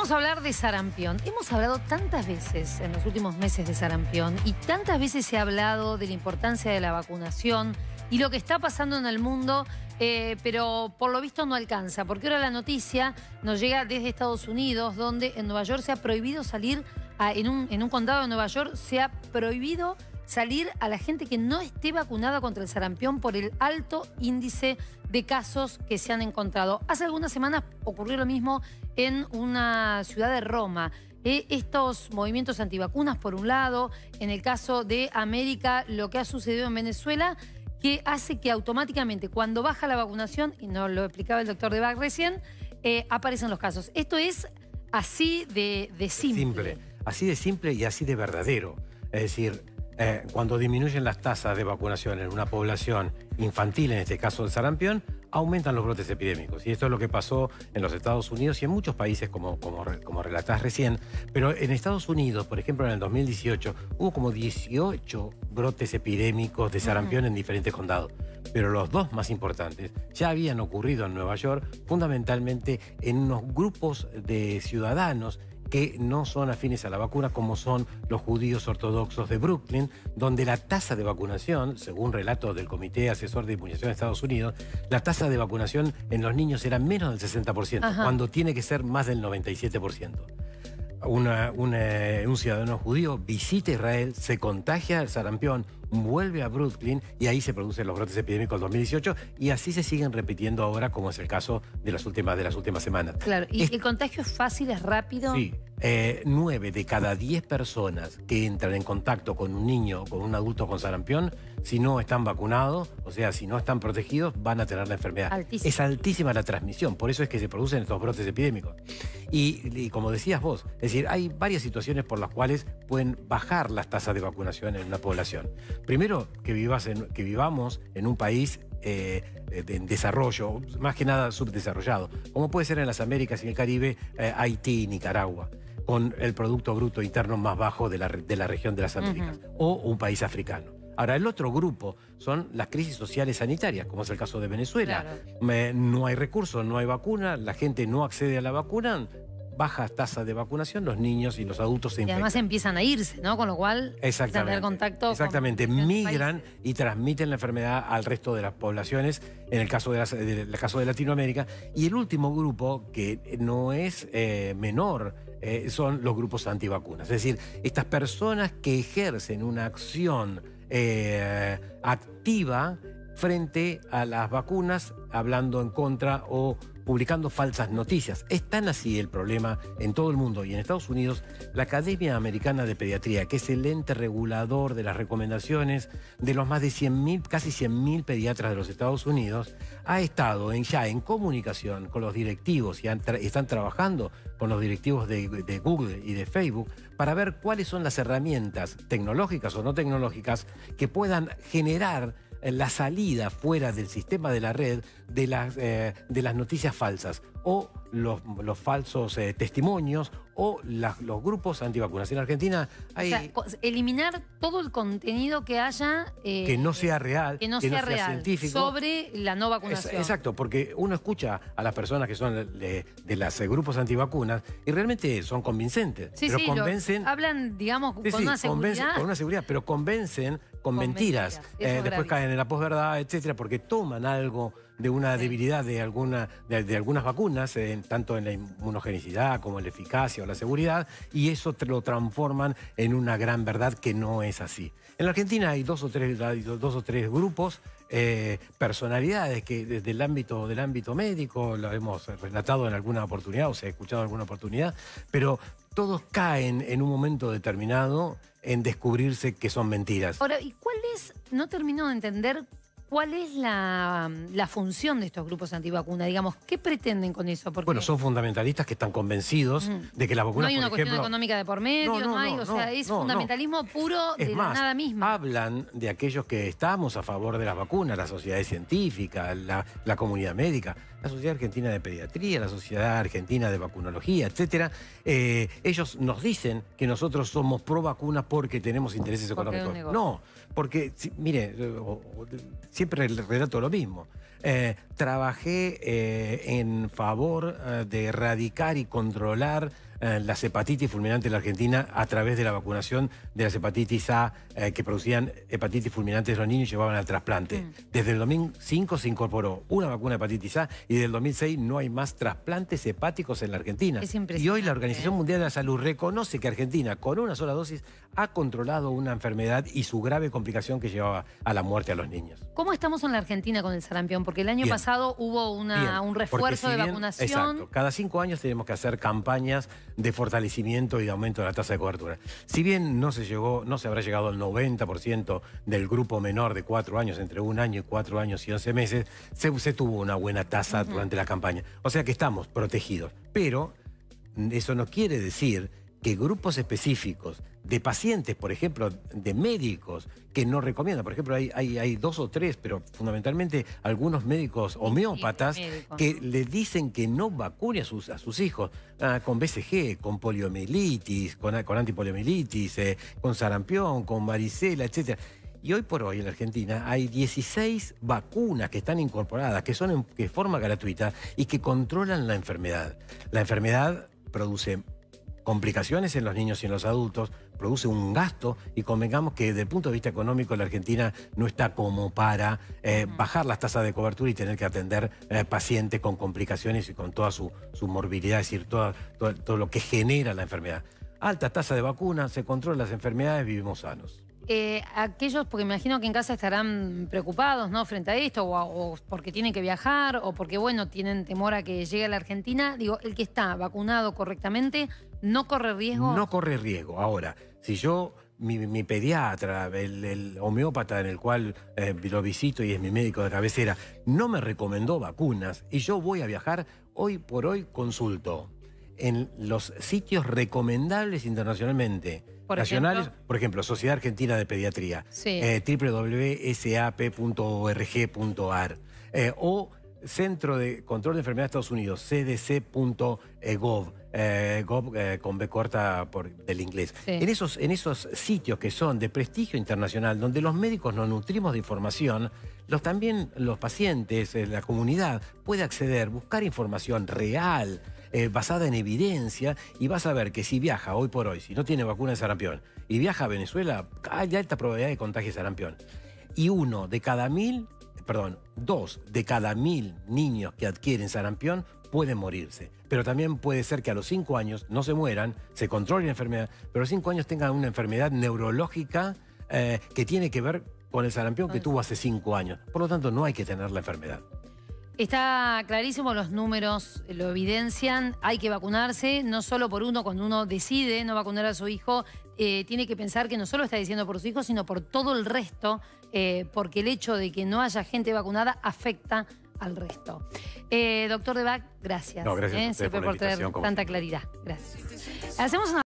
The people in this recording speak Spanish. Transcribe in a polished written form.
Vamos a hablar de sarampión. Hemos hablado tantas veces en los últimos meses de sarampión y tantas veces se ha hablado de la importancia de la vacunación y lo que está pasando en el mundo, pero por lo visto no alcanza, porque ahora la noticia nos llega desde Estados Unidos, donde en Nueva York se ha prohibido salir, en un condado de Nueva York se ha prohibido salir a la gente que no esté vacunada contra el sarampión por el alto índice de casos que se han encontrado. Hace algunas semanas ocurrió lo mismo en una ciudad de Roma. Estos movimientos antivacunas, por un lado, en el caso de América, lo que ha sucedido en Venezuela, que hace que automáticamente cuando baja la vacunación, y nos lo explicaba el doctor Debac recién, aparecen los casos. Esto es así de simple. Así de simple y así de verdadero. Es decir, cuando disminuyen las tasas de vacunación en una población infantil, en este caso del sarampión, aumentan los brotes epidémicos. Y esto es lo que pasó en los Estados Unidos y en muchos países, como relatás recién. Pero en Estados Unidos, por ejemplo, en el 2018, hubo como 18 brotes epidémicos de sarampión en diferentes condados. Pero los dos más importantes ya habían ocurrido en Nueva York, fundamentalmente en unos grupos de ciudadanos que no son afines a la vacuna, como son los judíos ortodoxos de Brooklyn, donde la tasa de vacunación, según relatos del Comité Asesor de Inmunización de Estados Unidos, la tasa de vacunación en los niños era menos del 60%, cuando tiene que ser más del 97%. Un ciudadano judío visita Israel, se contagia el sarampión, vuelve a Brooklyn y ahí se producen los brotes epidémicos del 2018 y así se siguen repitiendo ahora, como es el caso de las últimas semanas. Claro, ¿y el contagio es fácil, es rápido? Sí. 9 de cada 10 personas que entran en contacto con un niño o con un adulto con sarampión, si no están vacunados, o sea, si no están protegidos, van a tener la enfermedad. Altísimo. Es altísima la transmisión, por eso es que se producen estos brotes epidémicos. Y como decías vos, es decir, hay varias situaciones por las cuales pueden bajar las tasas de vacunación en una población. Primero, que vivamos en un país en desarrollo, más que nada subdesarrollado, como puede ser en las Américas y el Caribe, Haití y Nicaragua, con el Producto Bruto Interno más bajo de la región de las Américas, o un país africano. Ahora, el otro grupo son las crisis sociales sanitarias, como es el caso de Venezuela. Claro. No hay recursos, no hay vacuna, la gente no accede a la vacuna, bajas tasas de vacunación, los niños y los adultos se infectan. Y además empiezan a irse, ¿no? Con lo cual empiezan a tener contacto. Exactamente, migran y transmiten la enfermedad al resto de las poblaciones, en el caso de Latinoamérica. Y el último grupo, que no es menor, son los grupos antivacunas. Es decir, estas personas que ejercen una acción activa frente a las vacunas, hablando en contra o publicando falsas noticias. Es tan así el problema en todo el mundo y en Estados Unidos. La Academia Americana de Pediatría, que es el ente regulador de las recomendaciones de los más de 100.000, casi 100.000 pediatras de los Estados Unidos, ha estado ya en comunicación con los directivos y están trabajando con los directivos de Google y de Facebook para ver cuáles son las herramientas tecnológicas o no tecnológicas que puedan generar la salida fuera del sistema de la red de las noticias falsas o los falsos testimonios o los grupos antivacunas. En Argentina hay... O sea, eliminar todo el contenido que haya... que no sea real, que no sea real, científico. Sobre la no vacunación. Exacto, porque uno escucha a las personas que son de los grupos antivacunas y realmente son convincentes. Sí, pero sí, convencen... hablan, digamos, con una seguridad. Con una seguridad, pero convencen con mentiras. Después caen en la posverdad, etcétera, porque toman algo de una debilidad de algunas vacunas, tanto en la inmunogenicidad como en la eficacia o la seguridad, y eso lo transforman en una gran verdad que no es así. En la Argentina hay dos o tres grupos, personalidades que desde el ámbito médico, lo hemos relatado en alguna oportunidad o se ha escuchado en alguna oportunidad, pero todos caen en un momento determinado en descubrirse que son mentiras. Ahora, ¿y cuál es? No termino de entender cuál es la función de estos grupos antivacunas. Digamos, ¿qué pretenden con eso? Porque... Bueno, son fundamentalistas que están convencidos de que la vacuna, no hay una por cuestión ejemplo, económica de por medio, o sea, es fundamentalismo puro de la nada misma. Hablan de aquellos que estamos a favor de las vacunas, las sociedades científicas, la comunidad médica, la Sociedad Argentina de Pediatría, la Sociedad Argentina de Vacunología, etcétera. Ellos nos dicen que nosotros somos pro vacunas porque tenemos intereses económicos. No, porque, mire, siempre relato lo mismo. Trabajé en favor de erradicar y controlar las hepatitis fulminantes en la Argentina a través de la vacunación de las hepatitis A que producían hepatitis fulminantes de los niños y llevaban al trasplante. Desde el 2005 se incorporó una vacuna de hepatitis A y desde el 2006 no hay más trasplantes hepáticos en la Argentina. Es impresionante. Y hoy la Organización Mundial de la Salud reconoce que Argentina con una sola dosis ha controlado una enfermedad y su grave complicación que llevaba a la muerte a los niños. ¿Cómo estamos en la Argentina con el sarampión? Porque el año pasado hubo un refuerzo de vacunación. Exacto. Cada 5 años tenemos que hacer campañas de fortalecimiento y de aumento de la tasa de cobertura. Si bien no se habrá llegado al 90% del grupo menor de 4 años, entre 1 año y 4 años y 11 meses, se tuvo una buena tasa durante la campaña. O sea que estamos protegidos. Pero eso no quiere decir que grupos específicos de pacientes, por ejemplo, de médicos que no recomiendan. Por ejemplo, hay 2 o 3, pero fundamentalmente algunos médicos homeópatas que le dicen que no vacune a sus hijos con BCG, con poliomielitis, con antipoliomielitis, con sarampión, con varicela, etc. Y hoy por hoy en la Argentina hay 16 vacunas que están incorporadas, que son de forma gratuita y que controlan la enfermedad. La enfermedad produce complicaciones en los niños y en los adultos, produce un gasto y convengamos que desde el punto de vista económico la Argentina no está como para bajar las tasas de cobertura y tener que atender pacientes con complicaciones y con toda su morbilidad, es decir, todo lo que genera la enfermedad. Alta tasa de vacunas, se controlan las enfermedades, vivimos sanos. Aquellos, porque me imagino que en casa estarán preocupados, ¿no?, frente a esto, o porque tienen que viajar, o porque, bueno, tienen temor a que llegue a la Argentina. Digo, el que está vacunado correctamente, ¿no corre riesgo? No corre riesgo. Ahora, si yo, mi pediatra, el homeópata en el cual lo visito y es mi médico de cabecera, no me recomendó vacunas y yo voy a viajar, hoy por hoy consulto en los sitios recomendables internacionalmente, nacionales, por ejemplo, Sociedad Argentina de Pediatría, www.sap.org.ar, o Centro de Control de Enfermedades de Estados Unidos, cdc.gov, con B corta del inglés. En esos sitios que son de prestigio internacional, donde los médicos nos nutrimos de información, también los pacientes, la comunidad, puede acceder, buscar información real, basada en evidencia, y vas a ver que si viaja hoy por hoy, si no tiene vacuna de sarampión, y viaja a Venezuela, hay alta probabilidad de contagio de sarampión. Y 2 de cada 1000 niños que adquieren sarampión pueden morirse. Pero también puede ser que a los 5 años no se mueran, se controle la enfermedad, pero a los 5 años tengan una enfermedad neurológica que tiene que ver con el sarampión que tuvo hace 5 años. Por lo tanto, no hay que tener la enfermedad. Está clarísimo, los números lo evidencian, hay que vacunarse, no solo por uno, cuando uno decide no vacunar a su hijo, tiene que pensar que no solo está diciendo por su hijo, sino por todo el resto, porque el hecho de que no haya gente vacunada afecta al resto. Doctor Debac, gracias. No, gracias a usted siempre por la invitación, tener tanta claridad. Gracias. Hacemos una